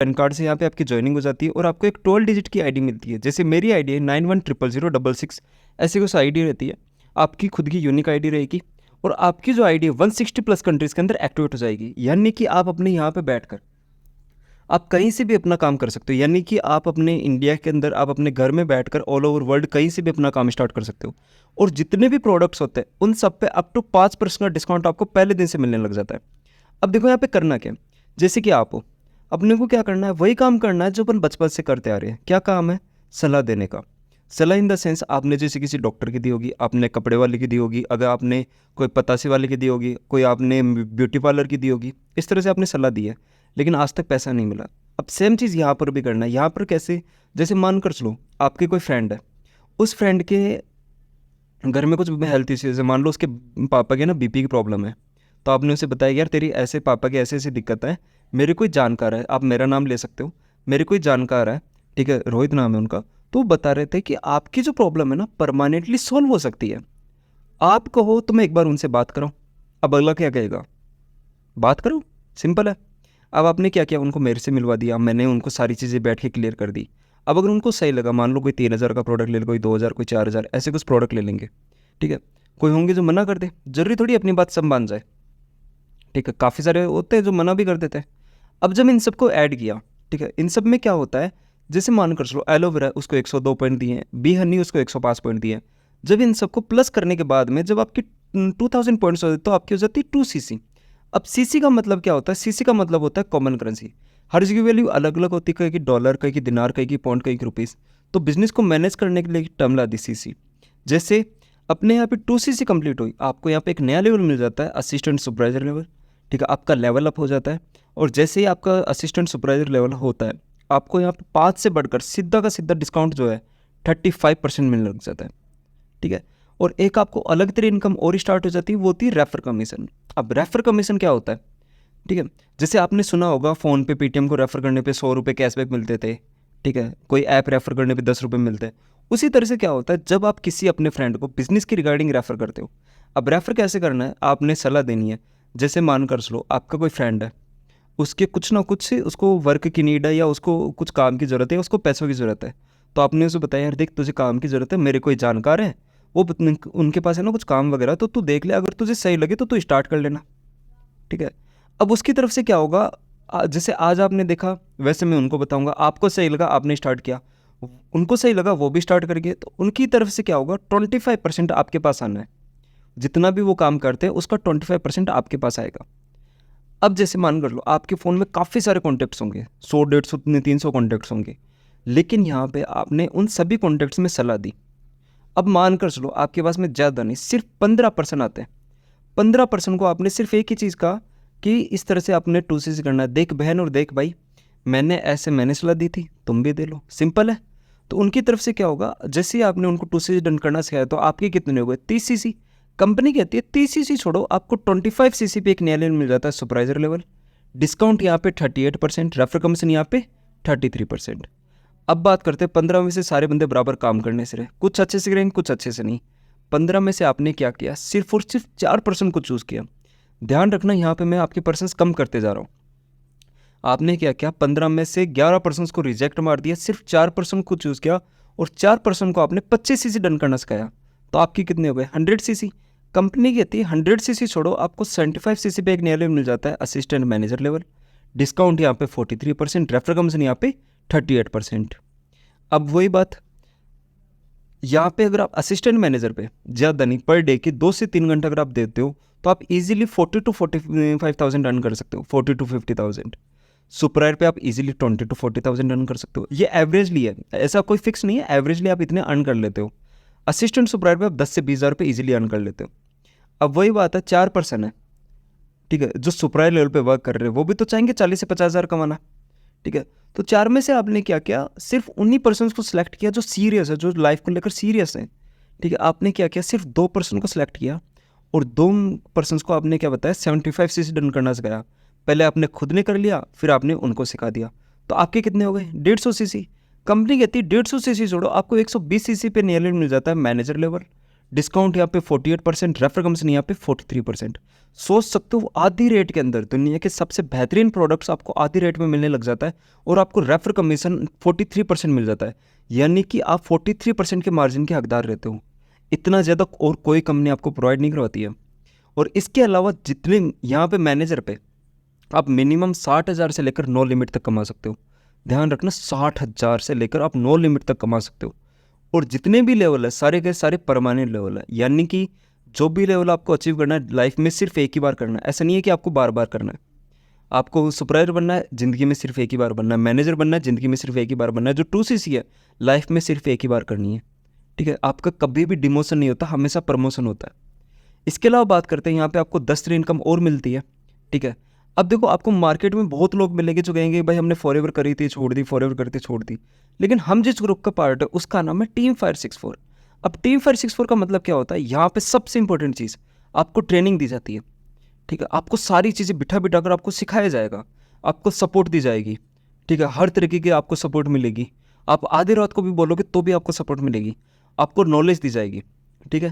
Pan card से यहाँ पे आपकी ज्वाइनिंग हो जाती है और आपको एक 12 डिजिट की आईडी मिलती है। जैसे मेरी आईडी है 910006, ऐसी कुछ आईडी रहती है। आपकी खुद की यूनिक आईडी रहेगी और आपकी जो आईडी है 160 प्लस कंट्रीज़ के अंदर एक्टिवेट हो जाएगी। यानी कि आप अपने यहाँ पे बैठकर आप कहीं से भी अपना काम कर सकते हो। यानी कि आप अपने इंडिया के अंदर, आप अपने घर में बैठकर ऑल ओवर वर्ल्ड कहीं से भी अपना काम स्टार्ट कर सकते हो। और जितने भी प्रोडक्ट्स होते हैं उन सब पे अप टू 5% का डिस्काउंट आपको पहले दिन से मिलने लग जाता है। अब देखो यहाँ पे करना क्या है। जैसे कि आप हो, अपने को क्या करना है, वही काम करना है जो अपन बचपन से करते आ रहे हैं। क्या काम है? सलाह देने का। सलाह इन द सेंस, आपने जैसे किसी डॉक्टर की दी होगी, आपने कपड़े वाले की दी होगी, अगर आपने कोई पतासे वाले की दी होगी, कोई आपने ब्यूटी पार्लर की दी होगी, इस तरह से आपने सलाह दी है लेकिन आज तक पैसा नहीं मिला। अब सेम चीज़ यहाँ पर भी करना है। यहाँ पर कैसे? जैसे मान कर चलो आपके कोई फ्रेंड है, उस फ्रेंड के घर में कुछ हेल्थ इश्यूज़ है। मान लो उसके पापा के ना बीपी की प्रॉब्लम है, तो आपने उसे बताया यार तेरी ऐसे पापा की ऐसी ऐसी दिक्कत है, मेरे कोई जानकार है, आप मेरा नाम ले सकते हो, मेरे कोई जानकार है, ठीक है, रोहित नाम है उनका। तो वो बता रहे थे कि आपकी जो प्रॉब्लम है ना परमानेंटली सॉल्व हो सकती है। आप कहो तो मैं एक बार उनसे बात कराऊँ। अब अगला क्या कहेगा? बात करो, सिंपल है। अब आपने क्या किया, उनको मेरे से मिलवा दिया, मैंने उनको सारी चीज़ें बैठ के क्लियर कर दी। अब अगर उनको सही लगा, मान लो कोई 3000 का प्रोडक्ट ले ले, कोई 2000, कोई 4000, ऐसे कुछ प्रोडक्ट ले लेंगे, ठीक है। कोई होंगे जो मना कर दे, जरूरी थोड़ी अपनी बात सब मान जाए, ठीक है। काफ़ी सारे होते हैं जो मना भी कर देते हैं। अब जब इन सबको ऐड किया, ठीक है, इन सब में क्या होता है, जैसे मान कर चलो एलोवेरा उसको 102 पॉइंट दिए हैं, बी हनी उसको 105 पॉइंट दिए हैं। जब इन सबको प्लस करने के बाद में जब आपकी 2000 पॉइंट्स हो जाते तो आपकी हो जाती है 2cc। अब सीसी का मतलब क्या होता है? सीसी का मतलब होता है कॉमन करेंसी। हर जगह वैल्यू अलग अलग होती है, कहीं की डॉलर, कहीं की दिनार, कहीं की पॉइंट, कहीं की रुपीज़। तो बिजनेस को मैनेज करने के लिए एक टर्म ला दी सीसी। जैसे अपने यहाँ पे 2cc कंप्लीट हुई, आपको यहाँ पे एक नया लेवल मिल जाता है, असिस्टेंट सुपरवाइजर लेवल, ठीक है। आपका लेवल अप हो जाता है और जैसे ही आपका असिस्टेंट सुपरवाइजर लेवल होता है, आपको यहाँ पे 5 से बढ़कर सीधा का सीधा डिस्काउंट जो है 35% मिलने लग जाता है, ठीक है। और एक आपको अलग तरह इनकम और स्टार्ट हो जाती है, वो होती है रेफर कमीशन। अब रेफर कमीशन क्या होता है, ठीक है। जैसे आपने सुना होगा फ़ोन पे पेटीएम को रेफ़र करने पे 100 रुपये कैशबैक मिलते थे, ठीक है। कोई ऐप रेफ़र करने पे 10 रुपये मिलते हैं। उसी तरह से क्या होता है, जब आप किसी अपने फ्रेंड को बिज़नेस की रिगार्डिंग रेफ़र करते हो। अब रेफ़र कैसे करना है, आपने सलाह देनी है। जैसे मान कर चलो आपका कोई फ्रेंड है, उसके कुछ ना कुछ उसको वर्क की नीड है या उसको कुछ काम की ज़रूरत है, उसको पैसों की ज़रूरत है। तो आपने उसे बताया यार देख तुझे काम की ज़रूरत है, मेरे कोई जानकार है, वो उनके पास है ना कुछ काम वगैरह, तो तू देख ले, अगर तुझे सही लगे तो तू स्टार्ट कर लेना, ठीक है। अब उसकी तरफ से क्या होगा, जैसे आज आपने देखा वैसे मैं उनको बताऊंगा, आपको सही लगा आपने स्टार्ट किया, उनको सही लगा वो भी स्टार्ट कर गए, तो उनकी तरफ से क्या होगा 25% आपके पास आना है। जितना भी वो काम करते हैं उसका 25% आपके पास आएगा। अब जैसे मान कर लो आपके फ़ोन में काफ़ी सारे कॉन्टैक्ट्स होंगे, 100 150 300 कॉन्टैक्ट्स होंगे, लेकिन यहाँ पे आपने उन सभी कॉन्टैक्ट्स में सलाह दी। अब मान कर चलो आपके पास में ज़्यादा नहीं, सिर्फ 15% आते हैं। 15% को आपने सिर्फ एक ही चीज़ कहा कि इस तरह से आपने 2cc करना है, देख बहन और देख भाई, मैंने सलाह दी थी, तुम भी दे लो, सिंपल है। तो उनकी तरफ से क्या होगा, जैसे ही आपने उनको 2cc डन करना सिखाया तो आपके कितने हो गए 30cc। कंपनी कहती है 30cc छोड़ो, आपको 25cc पे एक नया लेवल मिल जाता है, सुपरवाइजर लेवल। डिस्काउंट यहाँ पे 38%, रेफर कमीशन यहाँ पे 33%। अब बात करते हैं 15 में से सारे बंदे बराबर काम करने से रहे, कुछ अच्छे से करेंगे कुछ अच्छे से नहीं। 15 में से आपने क्या किया, सिर्फ और सिर्फ 4% को चूज़ किया। ध्यान रखना यहाँ पे मैं आपके पर्सन्स कम करते जा रहा हूँ। आपने क्या किया, 15 में से 11% को रिजेक्ट मार दिया, सिर्फ 4% को चूज़ किया और 4% को आपने 25cc डन करना सिखाया। तो आपकी कितने हो गए 100cc। कंपनी कहती है 100cc छोड़ो, आपको 75cc पे एक नया लेवल मिल जाता है, असिस्टेंट मैनेजर लेवल। डिस्काउंट यहाँ पे 43%, रेफर कमीशन यहाँ पे 38%। अब वही बात यहाँ पे, अगर आप असिस्टेंट मैनेजर पे ज़्यादा नहीं, पर डे के 2 से 3 घंटे अगर आप देते हो तो आप इजीली 40 to 45,000 रन कर सकते हो, 40 to 50,000। सुपरवाइजर पे आप इजीली 20 to 40,000 रन कर सकते हो। ये एवरेजली है, ऐसा कोई फिक्स नहीं है, एवरेजली आप इतने अर्न कर लेते हो। असिस्टेंट सुपरवाइजर पे आप 10 से 20,000 रुपये इजीली अर्न कर लेते हो। अब वही बात है, 4% है, ठीक है, जो सुपरवाइजर लेवल पे वर्क कर रहे हैं वो भी तो चाहेंगे 40 से 50,000 कमाना, ठीक है। तो 4 में से आपने क्या किया, सिर्फ उन्हीं पर्सन को सिलेक्ट किया जो सीरियस है, जो लाइफ को लेकर सीरियस है, ठीक है। आपने क्या किया, सिर्फ 2% को सिलेक्ट किया और 2% को आपने क्या बताया 75cc डन करना सिखाया। पहले आपने खुद ने कर लिया, फिर आपने उनको सिखा दिया। तो आपके कितने हो गए 150cc। कंपनी कहती है 150cc छोड़ो, आपको 120cc पे नियर मिल जाता है मैनेजर लेवल। डिस्काउंट यहाँ पे 48%, रेफर कमीशन यहाँ पे 43%। सोच सकते हो आधी रेट के अंदर दुनिया के सबसे बेहतरीन प्रोडक्ट्स आपको आधी रेट में मिलने लग जाता है और आपको रेफर कमीशन 43% मिल जाता है, यानी कि आप 43% के मार्जिन के हकदार रहते हो। इतना ज़्यादा और कोई कंपनी आपको प्रोवाइड नहीं करवाती है। और इसके अलावा जितने यहाँ पे मैनेजर पे आप मिनिमम 60,000 से लेकर नो लिमिट तक कमा सकते हो। ध्यान रखना, 60,000 से लेकर आप नो लिमिट तक कमा सकते हो। और जितने भी लेवल है सारे के सारे परमानेंट लेवल है, यानी कि जो भी लेवल आपको अचीव करना है लाइफ में सिर्फ एक ही बार करना है। ऐसा नहीं है कि आपको बार बार करना है। आपको सुपरवाइजर बनना है, ज़िंदगी में सिर्फ एक ही बार बनना है। मैनेजर बनना है, ज़िंदगी में सिर्फ एक ही बार बनना है। जो 2CC है लाइफ में सिर्फ एक ही बार करनी है, ठीक है। आपका कभी भी डिमोशन नहीं होता, हमेशा प्रमोशन होता है। इसके अलावा बात करते हैं, यहाँ पे आपको 10 इनकम और मिलती है, ठीक है। अब देखो, आपको मार्केट में बहुत लोग मिलेंगे जो कहेंगे भाई हमने फॉरएवर करी थी छोड़ दी, फॉरएवर करती छोड़ दी। लेकिन हम जिस ग्रुप का पार्ट है उसका नाम है टीम फायर 64। अब टीम फायर 64 का मतलब क्या होता है, यहाँ पे सबसे इंपॉर्टेंट चीज़, आपको ट्रेनिंग दी जाती है, ठीक है। आपको सारी चीज़ें बिठा बिठा कर आपको सिखाया जाएगा, आपको सपोर्ट दी जाएगी, ठीक है। हर तरीके की आपको सपोर्ट मिलेगी। आप आधी रात को भी बोलोगे तो भी आपको सपोर्ट मिलेगी, आपको नॉलेज दी जाएगी, ठीक है।